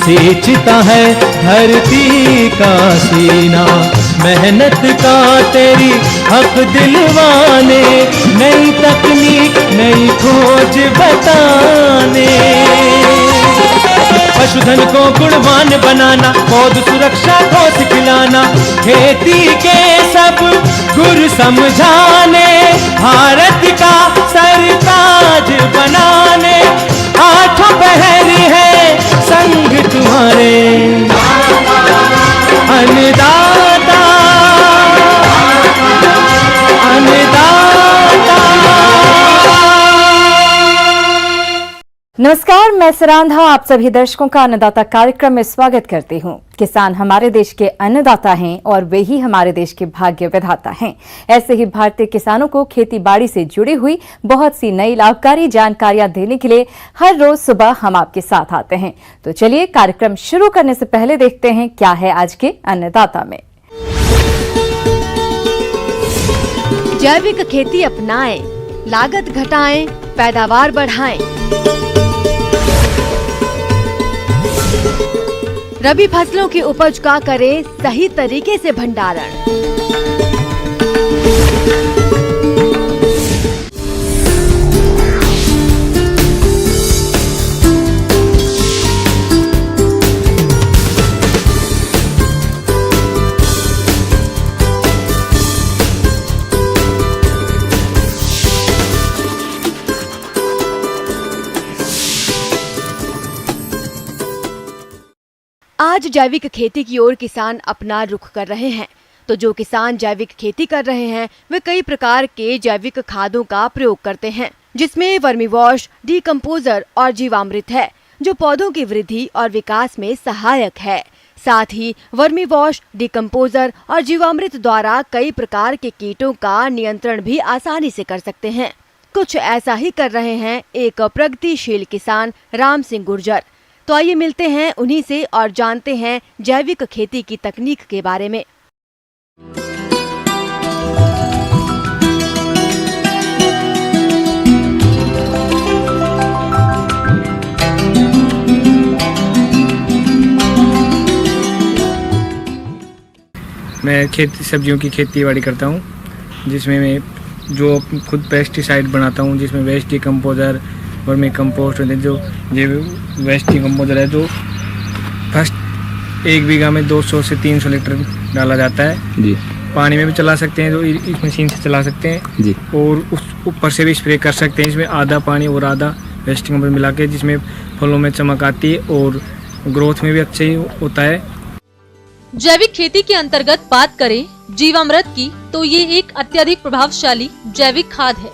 सींचता है धरती का सीना। मेहनत का तेरी हक दिलवाने, नई तकनीक नई खोज बताने। पशुधन को गुणवान बनाना, पौध सुरक्षा को सिखलाना, खेती के सब गुर समझाने, भारत का सरताज बनाने। आठों पहर है संग तुम्हारे, अन्नदाता अन्नदाता। नमस्कार, मैं सरांधा आप सभी दर्शकों का अन्नदाता कार्यक्रम में स्वागत करती हूं। किसान हमारे देश के अन्नदाता हैं और वे ही हमारे देश के भाग्य विधाता हैं। ऐसे ही भारतीय किसानों को खेती बाड़ी से जुड़ी हुई बहुत सी नई लाभकारी जानकारियां देने के लिए हर रोज सुबह हम आपके साथ आते हैं। तो चलिए कार्यक्रम शुरू करने से पहले देखते हैं क्या है आज के अन्नदाता में। जैविक खेती अपनाएं, लागत घटाएं, पैदावार बढ़ाएं। रबी फसलों की उपज का करें सही तरीके से भंडारण। आज जैविक खेती की ओर किसान अपना रुख कर रहे हैं। तो जो किसान जैविक खेती कर रहे हैं वे कई प्रकार के जैविक खादों का प्रयोग करते हैं, जिसमें वर्मी वॉश, डीकंपोजर और जीवामृत है, जो पौधों की वृद्धि और विकास में सहायक है। साथ ही वर्मी वॉश, डीकंपोजर और जीवामृत द्वारा कई प्रकार के कीटों का नियंत्रण भी आसानी से कर सकते हैं। कुछ ऐसा ही कर रहे हैं एक प्रगतिशील किसान राम सिंह गुर्जर। तो आइए मिलते हैं उन्हीं से और जानते हैं जैविक खेती की तकनीक के बारे में। मैं सब्जियों की खेती बाड़ी करता हूँ, जिसमें मैं जो खुद पेस्टिसाइड बनाता हूँ, जिसमें वेस्ट डीकंपोजर और मैं कंपोस्ट होते हैं। जो ये वेस्ट डीकंपोजर है, जो फर्स्ट 1 बीघा में 200 से 300 लीटर डाला जाता है जी। पानी में भी चला सकते हैं, जो इस मशीन से चला सकते हैं जी। और उस ऊपर से भी स्प्रे कर सकते हैं। इसमें आधा पानी और आधा वेस्ट डीकंपोजर मिला के, जिसमें फलों में चमक आती है और ग्रोथ में भी अच्छा ही होता है। जैविक खेती के अंतर्गत बात करें जीवामृत की, तो ये एक अत्यधिक प्रभावशाली जैविक खाद है,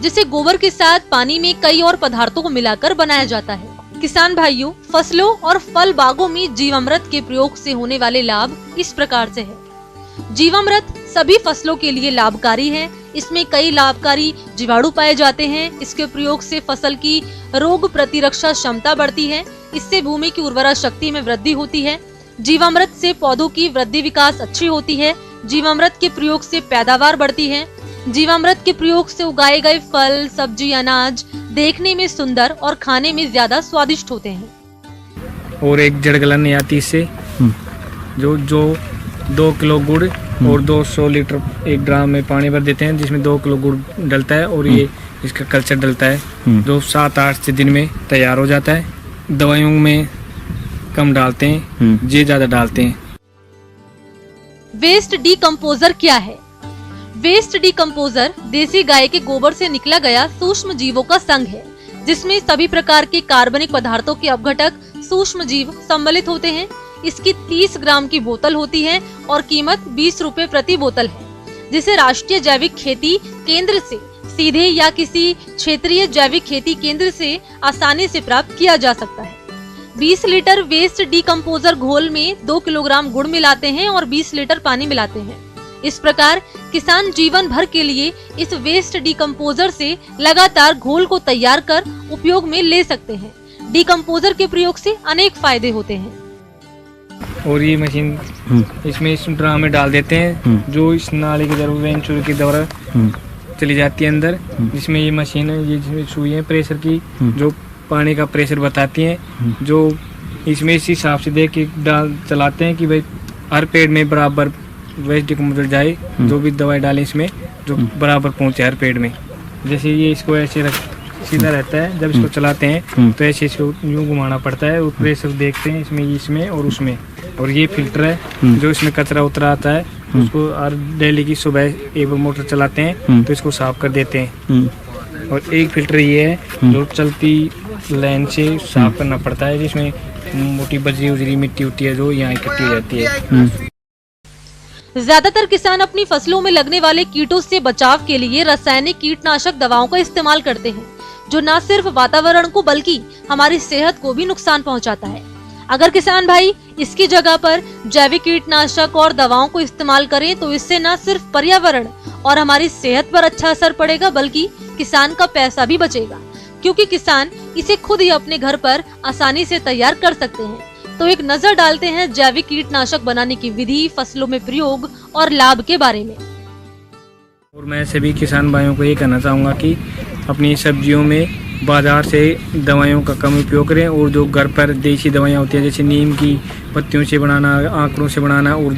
जिसे गोबर के साथ पानी में कई और पदार्थों को मिलाकर बनाया जाता है। किसान भाइयों, फसलों और फल बागों में जीवामृत के प्रयोग से होने वाले लाभ इस प्रकार से है। जीवामृत सभी फसलों के लिए लाभकारी है। इसमें कई लाभकारी जीवाणु पाए जाते हैं। इसके प्रयोग से फसल की रोग प्रतिरक्षा क्षमता बढ़ती है। इससे भूमि की उर्वरा शक्ति में वृद्धि होती है। जीवामृत से पौधों की वृद्धि विकास अच्छी होती है। जीवामृत के प्रयोग से पैदावार बढ़ती है। जीवामृत के प्रयोग से उगाए गए फल, सब्जी, अनाज देखने में सुंदर और खाने में ज्यादा स्वादिष्ट होते हैं। और एक जड़ गलन नहीं आती इससे। जो 2 किलो गुड़ और 200 लीटर 1 ड्राम में पानी भर देते हैं, जिसमें 2 किलो गुड़ डलता है और ये इसका कल्चर डलता है, जो 7-8 दिन में तैयार हो जाता है। दवाइयों में कम डालते हैं, ये ज्यादा डालते हैं। वेस्ट डीकंपोजर क्या है? वेस्ट डीकंपोजर देसी गाय के गोबर से निकला गया सूक्ष्म जीवों का संघ है, जिसमें सभी प्रकार के कार्बनिक पदार्थों के अपघटक सूक्ष्म जीव सम्मिलित होते हैं। इसकी 30 ग्राम की बोतल होती है और कीमत 20 रुपए प्रति बोतल है, जिसे राष्ट्रीय जैविक खेती केंद्र से सीधे या किसी क्षेत्रीय जैविक खेती केंद्र से आसानी से प्राप्त किया जा सकता है। 20 लीटर वेस्ट डीकंपोजर घोल में 2 किलोग्राम गुड़ मिलाते हैं और 20 लीटर पानी मिलाते हैं। इस प्रकार किसान जीवन भर के लिए इस वेस्ट डीकंपोजर से लगातार घोल को तैयार कर उपयोग में ले सकते हैं। डीकंपोजर के प्रयोग से अनेक फायदे होते हैं। और ये मशीन इसमें इस ड्राम में डाल देते हैं, जो इस नाली के द्वारा वेंचुर के द्वारा चली जाती है अंदर, जिसमें ये मशीन है, ये जिसमें सुई है प्रेशर की, जो पानी का प्रेशर बताती हैं, जो इसमें इस हिसाब से देख के डाल चलाते हैं कि भाई हर पेड़ में बराबर वेस्ट डिकम्पोजर जाए, जो भी दवाई डालें इसमें जो बराबर पहुंचे हर पेड़ में। जैसे ये इसको ऐसे सीधा रहता है, जब इसको चलाते हैं तो ऐसे इसको यूँ घुमाना पड़ता है और प्रेशर देखते हैं इसमें और उसमें। और ये फिल्टर है जो इसमें कचरा उतरा आता है, उसको और डेली की सुबह एक बार मोटर चलाते हैं तो इसको साफ कर देते हैं। और एक फिल्टर ये है जो चलती लाइन से साफ करना पड़ता है, जिसमें मोटी बजरी उजरी मिट्टी उट्टी है जो यहाँ इकट्ठी हो जाती है। ज्यादातर किसान अपनी फसलों में लगने वाले कीटों से बचाव के लिए रासायनिक कीटनाशक दवाओं का इस्तेमाल करते हैं, जो न सिर्फ वातावरण को बल्कि हमारी सेहत को भी नुकसान पहुंचाता है। अगर किसान भाई इसकी जगह पर जैविक कीटनाशक और दवाओं को इस्तेमाल करें तो इससे न सिर्फ पर्यावरण और हमारी सेहत पर अच्छा असर पड़ेगा, बल्कि किसान का पैसा भी बचेगा, क्योंकि किसान इसे खुद ही अपने घर पर आसानी से तैयार कर सकते हैं। तो एक नजर डालते हैं जैविक कीटनाशक बनाने की विधि, फसलों में प्रयोग और लाभ के बारे में। और मैं सभी किसान भाइयों को ये कहना चाहूँगा कि अपनी सब्जियों में बाजार से दवाइयों का कम उपयोग करें और जो घर पर देसी दवाइयाँ होती हैं जैसे नीम की पत्तियों से बनाना, आंकड़ों से बनाना और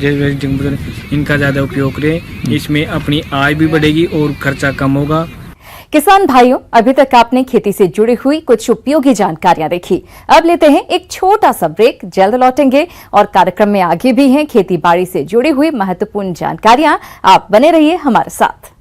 इनका ज़्यादा उपयोग करें। इसमें अपनी आय भी बढ़ेगी और खर्चा कम होगा। किसान भाइयों, अभी तक आपने खेती से जुड़ी हुई कुछ उपयोगी जानकारियां देखी। अब लेते हैं एक छोटा सा ब्रेक, जल्द लौटेंगे और कार्यक्रम में आगे भी हैं खेती बाड़ी से जुड़ी हुई महत्वपूर्ण जानकारियां। आप बने रहिए हमारे साथ।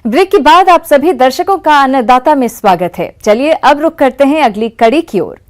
ब्रेक के बाद आप सभी दर्शकों का अन्नदाता में स्वागत है। चलिए अब रुक करते हैं अगली कड़ी की ओर।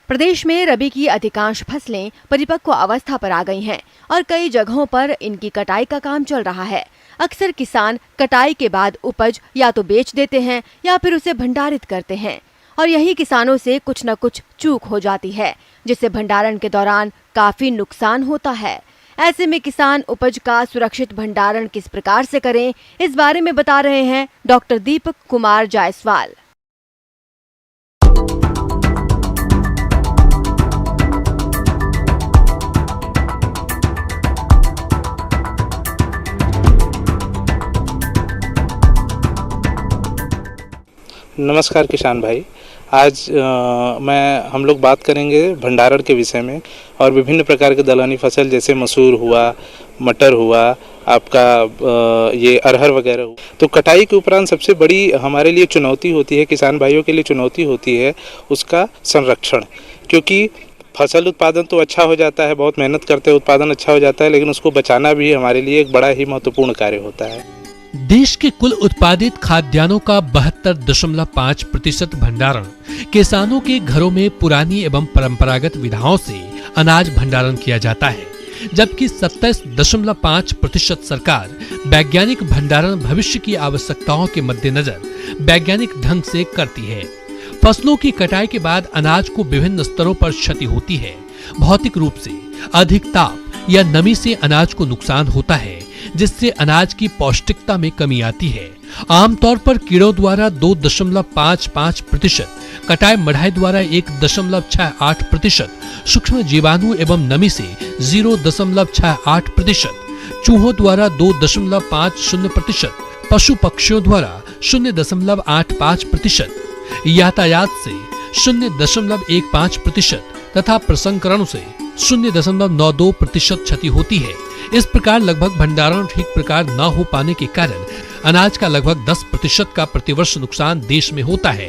प्रदेश में रबी की अधिकांश फसलें परिपक्व अवस्था पर आ गई हैं और कई जगहों पर इनकी कटाई का काम चल रहा है। अक्सर किसान कटाई के बाद उपज या तो बेच देते हैं या फिर उसे भंडारित करते हैं, और यही किसानों से कुछ न कुछ चूक हो जाती है, जिससे भंडारण के दौरान काफी नुकसान होता है। ऐसे में किसान उपज का सुरक्षित भंडारण किस प्रकार से करें, इस बारे में बता रहे हैं डॉक्टर दीपक कुमार जायसवाल। नमस्कार किसान भाई, आज हम लोग बात करेंगे भंडारण के विषय में और विभिन्न प्रकार के दलहनी फसल जैसे मसूर हुआ, मटर हुआ, आपका ये अरहर वगैरह हुआ। तो कटाई के उपरांत सबसे बड़ी हमारे लिए चुनौती होती है, किसान भाइयों के लिए चुनौती होती है उसका संरक्षण, क्योंकि फसल उत्पादन तो अच्छा हो जाता है, बहुत मेहनत करते हैं, उत्पादन अच्छा हो जाता है, लेकिन उसको बचाना भी हमारे लिए एक बड़ा ही महत्वपूर्ण कार्य होता है। देश के कुल उत्पादित खाद्यान्नों का 72.5% भंडारण किसानों के घरों में पुरानी एवं परंपरागत विधाओं से अनाज भंडारण किया जाता है, जबकि 27.5% सरकार वैज्ञानिक भंडारण भविष्य की आवश्यकताओं के मद्देनजर वैज्ञानिक ढंग से करती है। फसलों की कटाई के बाद अनाज को विभिन्न स्तरों पर क्षति होती है। भौतिक रूप से अधिक ताप या नमी से अनाज को नुकसान होता है, जिससे अनाज की पौष्टिकता में कमी आती है। आमतौर पर कीड़ों द्वारा 2.55%, कटाई मढ़ाई द्वारा 1.68%, सूक्ष्म जीवाणु एवं नमी से 0.68%, चूहों द्वारा 2.50%, पशु पक्षियों द्वारा 0.85%, यातायात से 0.15% तथा प्रसंस्करण से 0.92% क्षति होती है। इस प्रकार लगभग भंडारण ठीक प्रकार न हो पाने के कारण अनाज का लगभग 10% का प्रतिवर्ष नुकसान देश में होता है।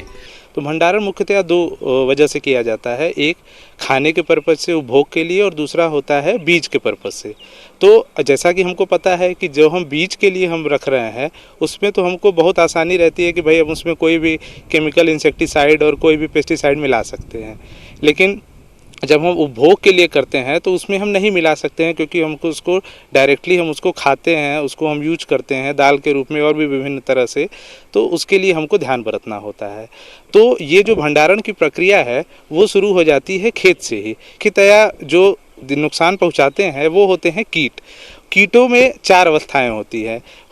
तो भंडारण मुख्यतः दो वजह से किया जाता है, एक खाने के पर्पज से, उपभोग के लिए, और दूसरा होता है बीज के पर्पज से। तो जैसा कि हमको पता है कि जो हम बीज के लिए हम रख रहे हैं उसमें तो हमको बहुत आसानी रहती है कि भाई हम उसमें कोई भी केमिकल इंसेक्टिसाइड और कोई भी पेस्टिसाइड मिला सकते हैं, लेकिन जब हम उपभोग के लिए करते हैं तो उसमें हम नहीं मिला सकते हैं, क्योंकि हमको उसको डायरेक्टली हम उसको खाते हैं, उसको हम यूज करते हैं दाल के रूप में और भी विभिन्न तरह से, तो उसके लिए हमको ध्यान बरतना होता है। तो ये जो भंडारण की प्रक्रिया है वो शुरू हो जाती है खेत से ही। मुख्यतया जो नुकसान पहुंचाते हैं वो होते हैं कीट। कीटों में 4 अवस्थाएं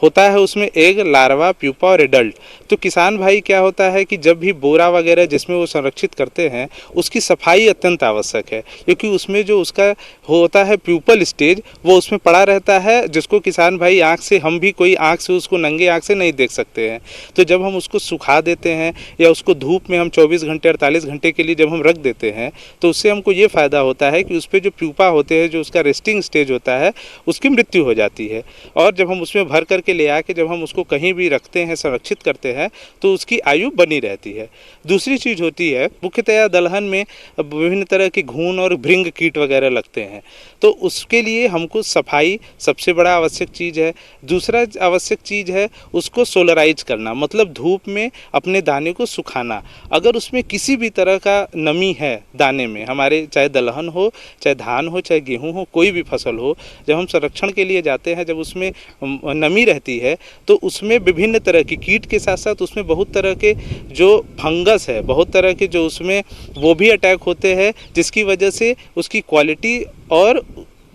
होता है उसमें एग, लार्वा, प्यूपा और एडल्ट। तो किसान भाई क्या होता है कि जब भी बोरा वगैरह जिसमें वो संरक्षित करते हैं उसकी सफाई अत्यंत आवश्यक है, क्योंकि उसमें जो उसका होता है प्यूपल स्टेज वो उसमें पड़ा रहता है, जिसको किसान भाई आँख से, हम भी कोई आँख से उसको नंगे आँख से नहीं देख सकते हैं। तो जब हम उसको सुखा देते हैं या उसको धूप में हम 24 घंटे 48 घंटे के लिए जब हम रख देते हैं तो उससे हमको ये फ़ायदा होता है कि उस पर जो प्यूपा होते हैं, जो उसका रेस्टिंग स्टेज होता है, उसकी मृत्यु हो जाती है। और जब हम उसमें भर करके ले आके जब हम उसको कहीं भी रखते हैं, संरक्षित करते हैं, तो उसकी आयु बनी रहती है। दूसरी चीज़ होती है मुख्यतया दलहन में विभिन्न तरह के घून और भृंग कीट वगैरह लगते हैं, तो उसके लिए हमको सफाई सबसे बड़ा आवश्यक चीज़ है। दूसरा आवश्यक चीज़ है उसको सोलराइज करना, मतलब धूप में अपने दाने को सुखाना। अगर उसमें किसी भी तरह का नमी है दाने में, हमारे चाहे दलहन हो, चाहे धान हो, चाहे गेहूँ हो, कोई भी फसल हो, जब हम संरक्षण के लिए जाते हैं, जब उसमें नमी रहती है तो उसमें विभिन्न तरह की कीट के साथ साथ उसमें बहुत तरह के जो फंगस है, बहुत तरह के जो उसमें वो भी अटैक होते हैं, जिसकी वजह से उसकी क्वालिटी और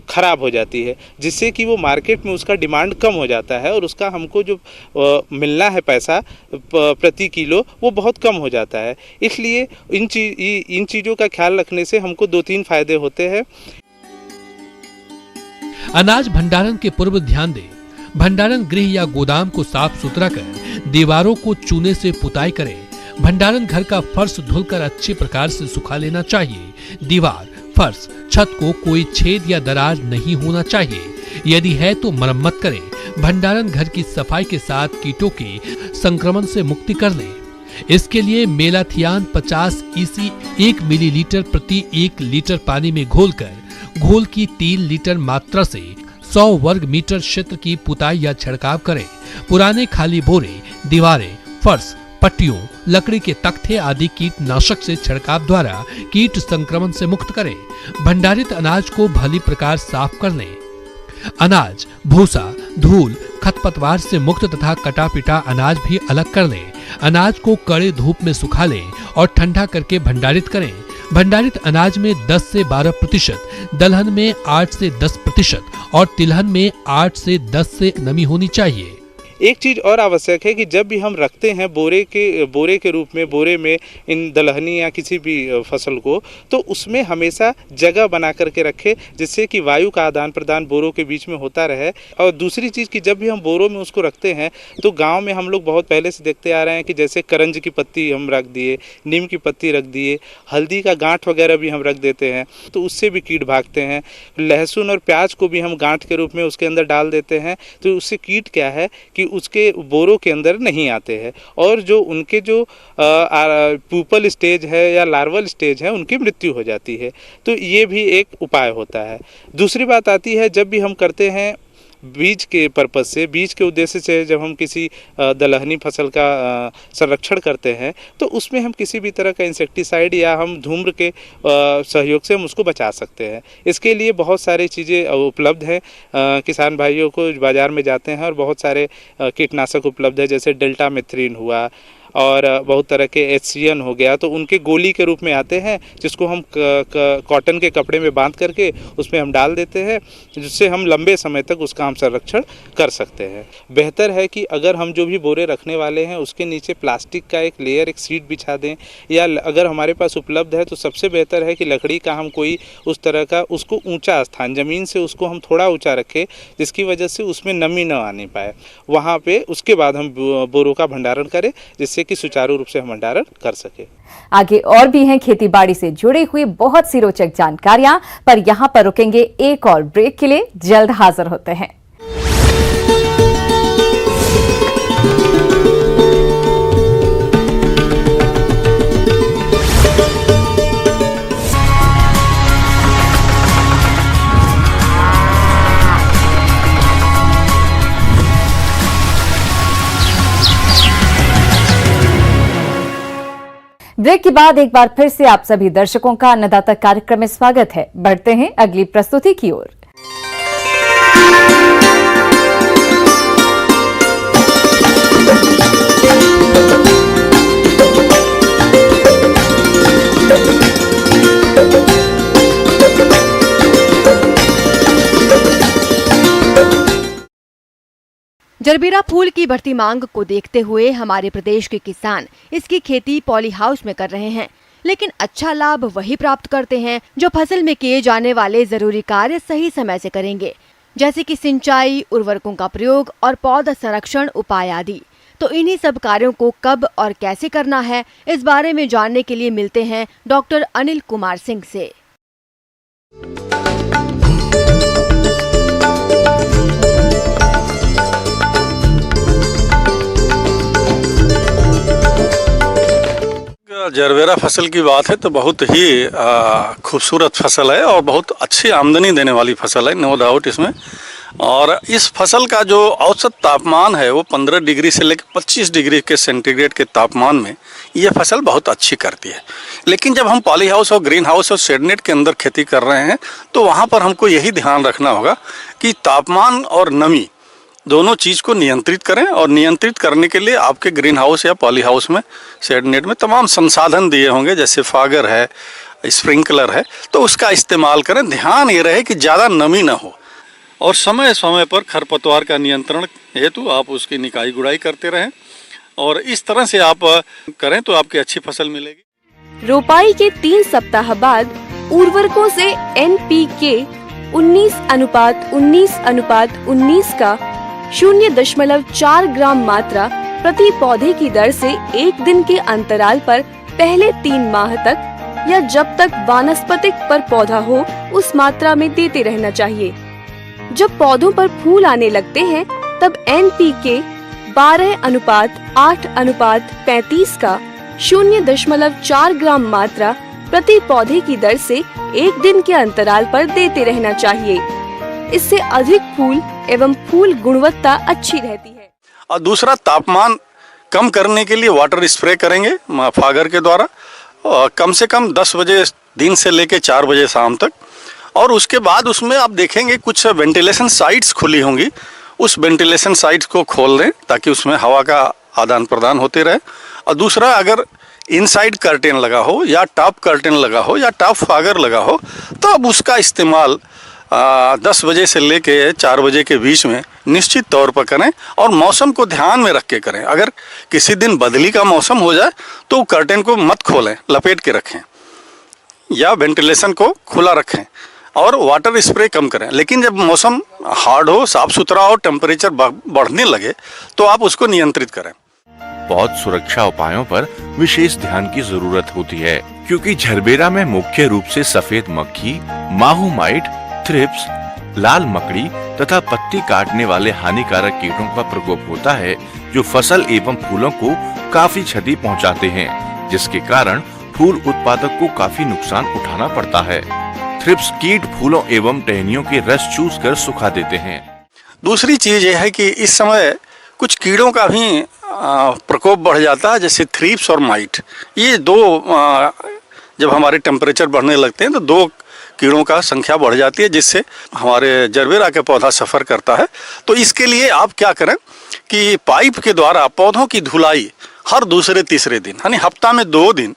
ख़राब हो जाती है, जिससे कि वो मार्केट में उसका डिमांड कम हो जाता है और उसका हमको जो मिलना है पैसा प्रति किलो वो बहुत कम हो जाता है। इसलिए इन चीज़ों का ख्याल रखने से हमको 2-3 फायदे होते हैं। अनाज भंडारण के पूर्व ध्यान दें। भंडारण गृह या गोदाम को साफ सुथरा कर दीवारों को चूने से पुताई करें। भंडारण घर का फर्श धुलकर अच्छे प्रकार से सुखा लेना चाहिए। दीवार, फर्श, छत को कोई छेद या दरार नहीं होना चाहिए। यदि है तो मरम्मत करें। भंडारण घर की सफाई के साथ कीटों के संक्रमण से मुक्ति कर लें। इसके लिए मेलाथियान 50 EC 1 मिलीलीटर प्रति 1 लीटर पानी में घोलकर घोल की 3 लीटर मात्रा से 100 वर्ग मीटर क्षेत्र की पुताई या छिड़काव करें। पुराने खाली बोरे, दीवारें, फर्श, पट्टियों, लकड़ी के तख्ते आदि कीटनाशक से छिड़काव द्वारा कीट संक्रमण से मुक्त करें। भंडारित अनाज को भली प्रकार साफ कर लें। अनाज, भूसा, धूल, खरपतवार से मुक्त तथा कटा पिटा अनाज भी अलग कर लें। अनाज को कड़े धूप में सुखा लें और ठंडा करके भंडारित करें। भंडारित अनाज में 10 से 12%, दलहन में 8 से 10% और तिलहन में 8 से 10 से नमी होनी चाहिए। एक चीज़ और आवश्यक है कि जब भी हम रखते हैं बोरे के रूप में, बोरे में इन दलहनी या किसी भी फसल को, तो उसमें हमेशा जगह बना करके रखें, जिससे कि वायु का आदान प्रदान बोरों के बीच में होता रहे। और दूसरी चीज़ कि जब भी हम बोरों में उसको रखते हैं तो गांव में हम लोग बहुत पहले से देखते आ रहे हैं कि जैसे करंज की पत्ती हम रख दिए, नीम की पत्ती रख दिए, हल्दी का गांठ वगैरह भी हम रख देते हैं, तो उससे भी कीट भागते हैं। लहसुन और प्याज को भी हम गांठ के रूप में उसके अंदर डाल देते हैं, तो उससे कीट क्या है कि उसके बोरों के अंदर नहीं आते हैं और जो उनके जो प्यूपल स्टेज है या लार्वल स्टेज है उनकी मृत्यु हो जाती है। तो ये भी एक उपाय होता है। दूसरी बात आती है जब भी हम करते हैं बीज के पर्पज़ से, बीज के उद्देश्य से, जब हम किसी दलहनी फसल का संरक्षण करते हैं तो उसमें हम किसी भी तरह का इंसेक्टिसाइड या हम धूम्र के सहयोग से हम उसको बचा सकते हैं। इसके लिए बहुत सारी चीज़ें उपलब्ध हैं। किसान भाइयों को बाज़ार में जाते हैं और बहुत सारे कीटनाशक उपलब्ध है, जैसे डेल्टामेथ्रिन हुआ और बहुत तरह के HCN हो गया, तो उनके गोली के रूप में आते हैं, जिसको हम कॉटन के कपड़े में बांध करके उसमें हम डाल देते हैं, जिससे हम लंबे समय तक उसका हम संरक्षण कर सकते हैं। बेहतर है कि अगर हम जो भी बोरे रखने वाले हैं उसके नीचे प्लास्टिक का एक लेयर, एक सीट बिछा दें, या अगर हमारे पास उपलब्ध है तो सबसे बेहतर है कि लकड़ी का हम कोई उस तरह का उसको ऊँचा स्थान, ज़मीन से उसको हम थोड़ा ऊँचा रखें, जिसकी वजह से उसमें नमी न आने पाए। वहाँ पर उसके बाद हम बोरों का भंडारण करें, जिससे कि सुचारू रूप से हम भंडारण कर सके। आगे और भी हैं खेतीबाड़ी से जुड़ी हुई बहुत सी रोचक जानकारियां, पर यहां पर रुकेंगे एक और ब्रेक के लिए। जल्द हाजिर होते हैं। ब्रेक के बाद एक बार फिर से आप सभी दर्शकों का अन्नदाता कार्यक्रम में स्वागत है। बढ़ते हैं अगली प्रस्तुति की ओर। जरबेरा फूल की बढ़ती मांग को देखते हुए हमारे प्रदेश के किसान इसकी खेती पॉली हाउस में कर रहे हैं, लेकिन अच्छा लाभ वही प्राप्त करते हैं जो फसल में किए जाने वाले जरूरी कार्य सही समय से करेंगे, जैसे कि सिंचाई, उर्वरकों का प्रयोग और पौधा संरक्षण उपाय आदि। तो इन्हीं सब कार्यों को कब और कैसे करना है, इस बारे में जानने के लिए मिलते हैं डॉक्टर अनिल कुमार सिंह से। जरबेरा फसल की बात है तो बहुत ही खूबसूरत फसल है और बहुत अच्छी आमदनी देने वाली फसल है, नो डाउट इसमें। और इस फसल का जो औसत तापमान है वो 15 डिग्री से लेकर 25 डिग्री के सेंटीग्रेड के तापमान में ये फसल बहुत अच्छी करती है। लेकिन जब हम पॉली हाउस और ग्रीन हाउस और शेडनेट के अंदर खेती कर रहे हैं तो वहाँ पर हमको यही ध्यान रखना होगा कि तापमान और नमी दोनों चीज़ को नियंत्रित करें। और नियंत्रित करने के लिए आपके ग्रीन हाउस या पॉली हाउस में, शेडनेट में तमाम संसाधन दिए होंगे, जैसे फागर है, स्प्रिंकलर है, तो उसका इस्तेमाल करें। ध्यान ये रहे कि ज़्यादा नमी ना हो और समय समय पर खरपतवार का नियंत्रण हेतु आप उसकी निकाई गुड़ाई करते रहें और इस तरह से आप करें तो आपकी अच्छी फसल मिलेगी। रोपाई के 3 सप्ताह बाद उर्वरकों से NPK 19:19:19 का 0.4 ग्राम मात्रा प्रति पौधे की दर से 1 दिन के अंतराल पर पहले 3 माह तक या जब तक वानस्पतिक पर पौधा हो उस मात्रा में देते रहना चाहिए। जब पौधों पर फूल आने लगते हैं तब NPK 12:8:35 का 0.4 ग्राम मात्रा प्रति पौधे की दर से 1 दिन के अंतराल पर देते रहना चाहिए। इससे अधिक फूल एवं फूल गुणवत्ता अच्छी रहती है। और दूसरा, तापमान कम करने के लिए वाटर स्प्रे करेंगे फागर के द्वारा, कम से कम 10 बजे दिन से लेके 4 बजे शाम तक। और उसके बाद उसमें आप देखेंगे कुछ वेंटिलेशन साइट्स खुली होंगी, उस वेंटिलेशन साइट्स को खोल दें ताकि उसमें हवा का आदान प्रदान होते रहे। और दूसरा, अगर इनसाइड कर्टेन लगा हो या टॉप कर्टेन लगा हो या टॉप फागर लगा हो तो अब उसका इस्तेमाल 10 बजे से लेके 4 बजे के बीच में निश्चित तौर पर करें और मौसम को ध्यान में रख के करें। अगर किसी दिन बदली का मौसम हो जाए तो कर्टेन को मत खोलें, लपेट के रखें या वेंटिलेशन को खुला रखें और वाटर स्प्रे कम करें। लेकिन जब मौसम हार्ड हो, साफ सुथरा हो, टेम्परेचर बढ़ने लगे तो आप उसको नियंत्रित करें। पौध सुरक्षा उपायों पर विशेष ध्यान की जरूरत होती है क्योंकि जरबेरा में मुख्य रूप से सफेद मक्खी, माहू माइट, थ्रिप्स, लाल मकड़ी तथा पत्ती काटने वाले हानिकारक कीटों का प्रकोप होता है जो फसल एवं फूलों को काफी क्षति पहुंचाते हैं, जिसके कारण फूल उत्पादक को काफी नुकसान उठाना पड़ता है। थ्रिप्स कीट फूलों एवं टहनियों के रस चूसकर सुखा देते हैं। दूसरी चीज यह है कि इस समय कुछ कीड़ों का भी प्रकोप बढ़ जाता है, जैसे थ्रिप्स और माइट। ये दो जब हमारे टेम्परेचर बढ़ने लगते हैं तो 2 कीड़ों का संख्या बढ़ जाती है, जिससे हमारे जरबेरा का पौधा सफ़र करता है। तो इसके लिए आप क्या करें कि पाइप के द्वारा पौधों की धुलाई हर दूसरे तीसरे दिन, यानी हफ्ता में 2 दिन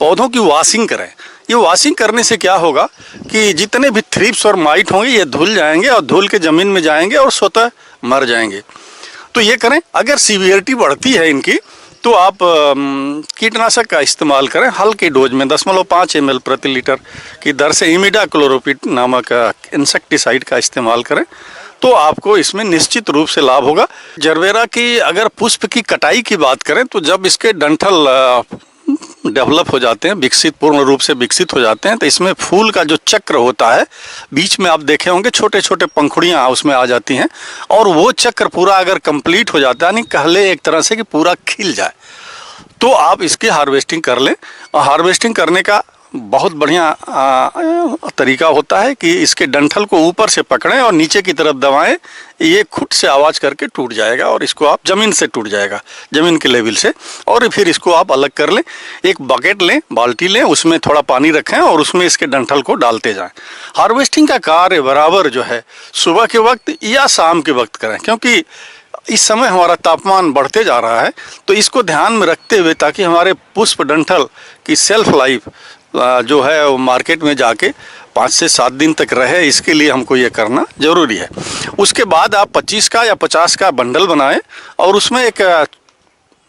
पौधों की वॉशिंग करें। ये वॉशिंग करने से क्या होगा कि जितने भी थ्रिप्स और माइट होंगे ये धुल जाएंगे और धुल के ज़मीन में जाएंगे और स्वतः मर जाएंगे। तो ये करें। अगर सीवियरिटी बढ़ती है इनकी तो आप कीटनाशक का इस्तेमाल करें हल्के डोज में 0.5 ml प्रति लीटर की दर से इमिडाक्लोरोपिड नामक इंसेक्टिसाइड का इस्तेमाल करें तो आपको इसमें निश्चित रूप से लाभ होगा। जरबेरा की अगर पुष्प की कटाई की बात करें तो जब इसके डंठल डेवलप हो जाते हैं, विकसित पूर्ण रूप से विकसित हो जाते हैं, तो इसमें फूल का जो चक्र होता है बीच में आप देखे होंगे छोटे छोटे पंखुड़ियाँ उसमें आ जाती हैं और वो चक्र पूरा अगर कंप्लीट हो जाता है, यानी कहले एक तरह से कि पूरा खिल जाए, तो आप इसकी हार्वेस्टिंग कर लें। और हार्वेस्टिंग करने का बहुत बढ़िया तरीका होता है कि इसके डंठल को ऊपर से पकड़ें और नीचे की तरफ दबाएं, ये खुद से आवाज़ करके टूट जाएगा और इसको आप ज़मीन से टूट जाएगा, ज़मीन के लेवल से। और फिर इसको आप अलग कर लें, एक बकेट लें, बाल्टी लें, उसमें थोड़ा पानी रखें और उसमें इसके डंठल को डालते जाएं। हार्वेस्टिंग का कार्य बराबर जो है सुबह के वक्त या शाम के वक्त करें, क्योंकि इस समय हमारा तापमान बढ़ते जा रहा है। तो इसको ध्यान में रखते हुए, ताकि हमारे पुष्प डंठल की सेल्फ लाइफ जो है वो मार्केट में जाके 5 से 7 दिन तक रहे, इसके लिए हमको ये करना ज़रूरी है। उसके बाद आप 25 का या 50 का बंडल बनाएं और उसमें एक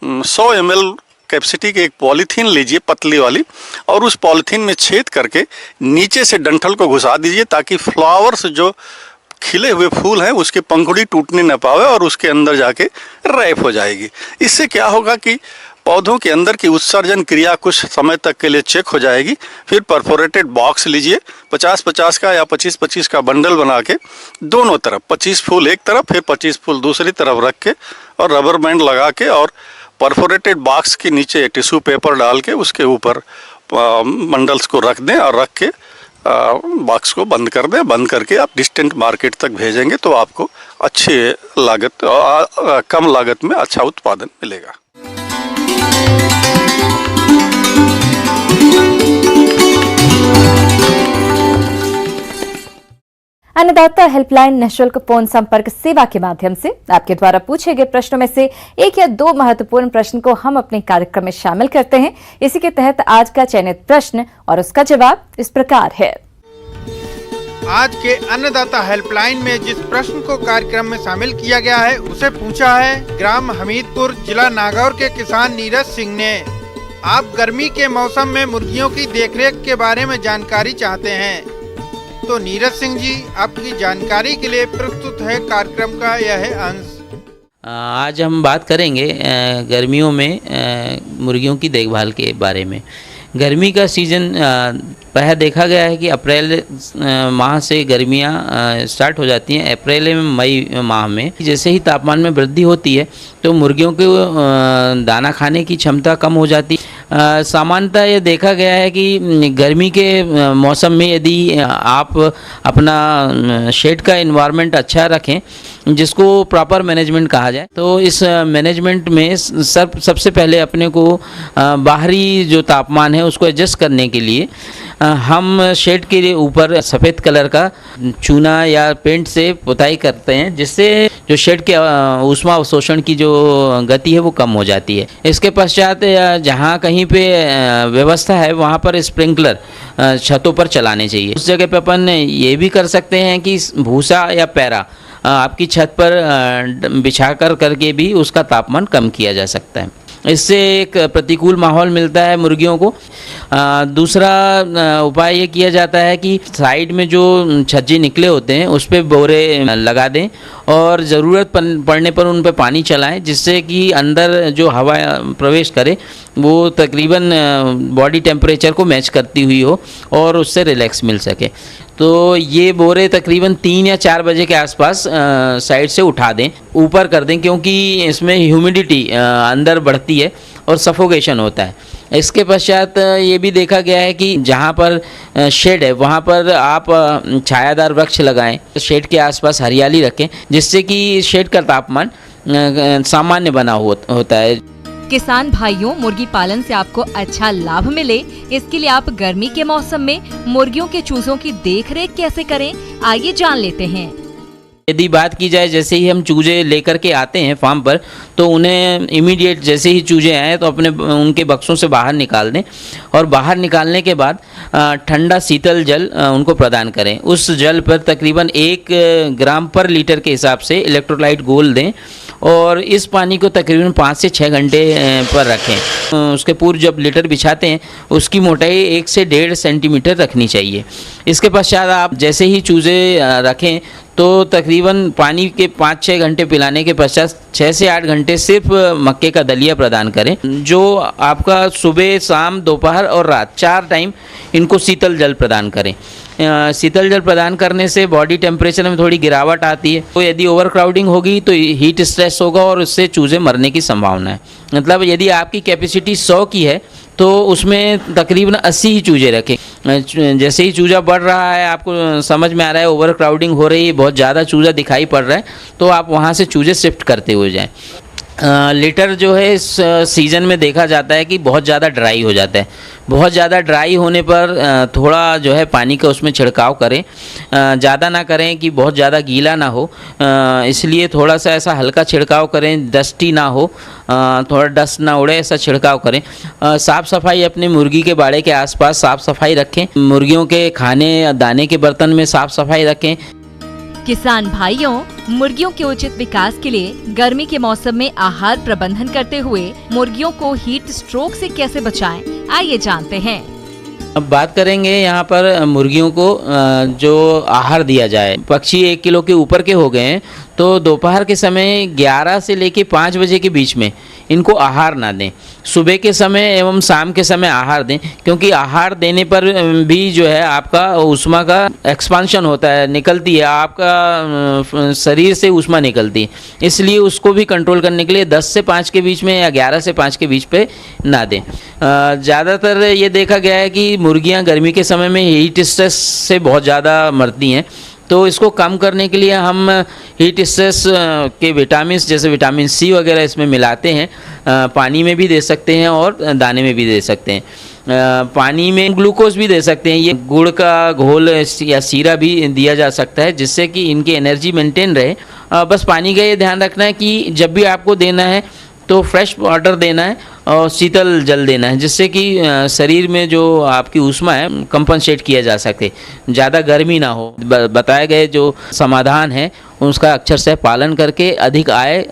100 ml कैपेसिटी की एक पॉलीथीन लीजिए, पतली वाली, और उस पॉलीथीन में छेद करके नीचे से डंठल को घुसा दीजिए, ताकि फ्लावर्स जो खिले हुए फूल हैं उसके पंखुड़ी टूटने न पावे और उसके अंदर जाके रैप हो जाएगी। इससे क्या होगा कि पौधों के अंदर की उत्सर्जन क्रिया कुछ समय तक के लिए चेक हो जाएगी। फिर परफोरेटेड बॉक्स लीजिए, 50-50 का या 25-25 का बंडल बना के दोनों तरफ 25 फूल एक तरफ, फिर 25 फूल दूसरी तरफ रख के और रबर बैंड लगा के और परफोरेटेड बॉक्स के नीचे टिश्यू पेपर डाल के उसके ऊपर बंडल्स को रख दें और रख के बॉक्स को बंद कर दें। बंद करके आप डिस्टेंट मार्केट तक भेजेंगे तो आपको अच्छी लागत, कम लागत में अच्छा उत्पादन मिलेगा। अन्नदाता हेल्पलाइन निःशुल्क फोन संपर्क सेवा के माध्यम से आपके द्वारा पूछे गए प्रश्नों में से 1 या 2 महत्वपूर्ण प्रश्न को हम अपने कार्यक्रम में शामिल करते हैं। इसी के तहत आज का चयनित प्रश्न और उसका जवाब इस प्रकार है। आज के अन्नदाता हेल्पलाइन में जिस प्रश्न को कार्यक्रम में शामिल किया गया है उसे पूछा है ग्राम हमीदपुर, जिला नागौर के किसान नीरज सिंह ने। आप गर्मी के मौसम में मुर्गियों की देखरेख के बारे में जानकारी चाहते हैं, तो नीरज सिंह जी आपकी जानकारी के लिए प्रस्तुत है कार्यक्रम का यह अंश। आज हम बात करेंगे गर्मियों में मुर्गियों की देखभाल के बारे में। गर्मी का सीज़न पहले देखा गया है कि अप्रैल माह से गर्मियाँ स्टार्ट हो जाती हैं। अप्रैल में मई माह में जैसे ही तापमान में वृद्धि होती है तो मुर्गियों के दाना खाने की क्षमता कम हो जाती है। सामान्यतः ये देखा गया है कि गर्मी के मौसम में यदि आप अपना शेड का एनवायरनमेंट अच्छा रखें, जिसको प्रॉपर मैनेजमेंट कहा जाए, तो इस मैनेजमेंट में सबसे पहले अपने को बाहरी जो तापमान है उसको एडजस्ट करने के लिए हम शेड के ऊपर सफ़ेद कलर का चूना या पेंट से पुताई करते हैं, जिससे जो शेड के ऊष्मा अवशोषण की जो गति है वो कम हो जाती है। इसके पश्चात जहाँ कहीं पे व्यवस्था है वहाँ पर स्प्रिंकलर छतों पर चलाने चाहिए। उस जगह पे अपन ये भी कर सकते हैं कि भूसा या पैरा आपकी छत पर बिछा करके भी उसका तापमान कम किया जा सकता है। इससे एक प्रतिकूल माहौल मिलता है मुर्गियों को। दूसरा उपाय ये किया जाता है कि साइड में जो छज्जे निकले होते हैं उस पर बोरे लगा दें और ज़रूरत पड़ने पर उन पर पानी चलाएं, जिससे कि अंदर जो हवा प्रवेश करे वो तकरीबन बॉडी टेम्परेचर को मैच करती हुई हो और उससे रिलैक्स मिल सके। तो ये बोरे तकरीबन 3 या 4 बजे के आसपास साइड से उठा दें, ऊपर कर दें, क्योंकि इसमें ह्यूमिडिटी अंदर बढ़ती है और सफोकेशन होता है। इसके पश्चात ये भी देखा गया है कि जहाँ पर शेड है वहाँ पर आप छायादार वृक्ष लगाएं, शेड के आसपास हरियाली रखें, जिससे कि शेड का तापमान सामान्य बना होता है। किसान भाइयों, मुर्गी पालन से आपको अच्छा लाभ मिले, इसके लिए आप गर्मी के मौसम में मुर्गियों के चूजों की देखरेख कैसे करें, आइए जान लेते हैं। यदि बात की जाए, जैसे ही हम चूजे लेकर के आते हैं फार्म पर, तो उन्हें इमीडिएट जैसे ही चूजे आए तो अपने उनके बक्सों से बाहर निकाल दें और बाहर निकालने के बाद ठंडा शीतल जल उनको प्रदान करें। उस जल पर तकरीबन 1 ग्राम पर लीटर के हिसाब से इलेक्ट्रोलाइट घोल दें और इस पानी को तकरीबन 5 से 6 घंटे पर रखें। उसके पूर्व जब लीटर बिछाते हैं उसकी मोटाई 1 से 1.5 सेंटीमीटर रखनी चाहिए। इसके पश्चात आप जैसे ही चूजे रखें तो तकरीबन पानी के 5-6 घंटे पिलाने के पश्चात 6 से 8 घंटे सिर्फ मक्के का दलिया प्रदान करें, जो आपका सुबह, शाम, दोपहर और रात 4 टाइम इनको शीतल जल प्रदान करें। शीतल जल प्रदान करने से बॉडी टेम्परेचर में थोड़ी गिरावट आती है। तो यदि ओवर क्राउडिंग होगी तो हीट स्ट्रेस होगा और उससे चूजे मरने की संभावना है। मतलब यदि आपकी कैपेसिटी 100 की है तो उसमें तकरीबन 80 ही चूजे रखें। जैसे ही चूजा बढ़ रहा है, आपको समझ में आ रहा है ओवर क्राउडिंग हो रही है, बहुत ज़्यादा चूजा दिखाई पड़ रहा है, तो आप वहाँ से चूजे शिफ्ट करते हुए जाएं। लिटर जो है इस सीज़न में देखा जाता है कि बहुत ज़्यादा ड्राई हो जाता है। बहुत ज़्यादा ड्राई होने पर थोड़ा जो है पानी का उसमें छिड़काव करें, ज़्यादा ना करें कि बहुत ज़्यादा गीला ना हो, इसलिए थोड़ा सा ऐसा हल्का छिड़काव करें, डस्टी ना हो, थोड़ा डस्ट ना उड़े, ऐसा छिड़काव करें। साफ़ सफाई अपने मुर्गी के बाड़े के आसपास साफ़ सफाई रखें। मुर्गियों के खाने दाने के बर्तन में साफ़ सफाई रखें। किसान भाइयों, मुर्गियों के उचित विकास के लिए गर्मी के मौसम में आहार प्रबंधन करते हुए मुर्गियों को हीट स्ट्रोक से कैसे बचाएं, आइए जानते हैं। अब बात करेंगे यहाँ पर मुर्गियों को जो आहार दिया जाए। पक्षी 1 किलो के ऊपर के हो गए हैं तो दोपहर के समय 11 से लेके 5 बजे के बीच में इनको आहार ना दें। सुबह के समय एवं शाम के समय आहार दें, क्योंकि आहार देने पर भी जो है आपका ऊष्मा का एक्सपांशन होता है, निकलती है, आपका शरीर से ऊष्मा निकलती है, इसलिए उसको भी कंट्रोल करने के लिए 10 से 5 के बीच में या 11 से 5 के बीच पे ना दें। ज़्यादातर ये देखा गया है कि मुर्गियाँ गर्मी के समय में हीट स्ट्रेस से बहुत ज़्यादा मरती हैं, तो इसको कम करने के लिए हम हीट स्ट्रेस के विटामिन जैसे विटामिन सी वगैरह इसमें मिलाते हैं। पानी में भी दे सकते हैं और दाने में भी दे सकते हैं। पानी में ग्लूकोज भी दे सकते हैं, ये गुड़ का घोल या सीरा भी दिया जा सकता है, जिससे कि इनकी एनर्जी मेंटेन रहे। बस पानी का ये ध्यान रखना है कि जब भी आपको देना है तो फ्रेश वाटर देना है और शीतल जल देना है, जिससे कि शरीर में जो आपकी ऊष्मा है कंपनसेट किया जा सके, ज़्यादा गर्मी ना हो। बताए गए जो समाधान है उसका अक्षर से पालन करके अधिक आय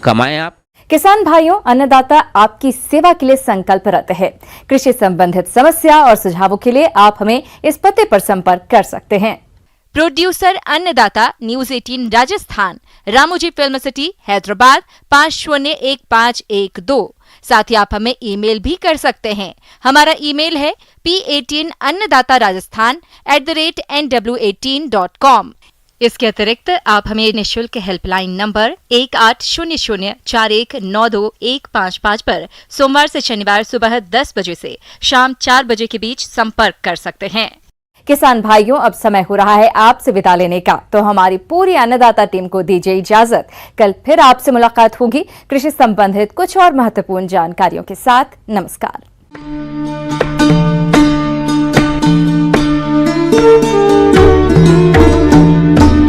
कमाएं आप। किसान भाइयों, अन्नदाता आपकी सेवा के लिए संकल्परत है। कृषि संबंधित समस्या और सुझावों के लिए आप हमें इस पते पर संपर्क कर सकते हैं। प्रोड्यूसर अन्नदाता, news 18 Rajasthan, Ramoji film city, Hyderabad 501512। साथ ही आप हमें ईमेल भी कर सकते हैं। हमारा ईमेल है p18annadataraajasthan@nw18.com। इसके अतिरिक्त आप हमें निःशुल्क हेल्पलाइन नंबर 180041921555 पर सोमवार से शनिवार सुबह 10 बजे से शाम 4 बजे के बीच संपर्क कर सकते हैं। किसान भाइयों, अब समय हो रहा है आपसे विदा लेने का, तो हमारी पूरी अन्नदाता टीम को दीजिए इजाजत। कल फिर आपसे मुलाकात होगी कृषि संबंधित कुछ और महत्वपूर्ण जानकारियों के साथ। नमस्कार।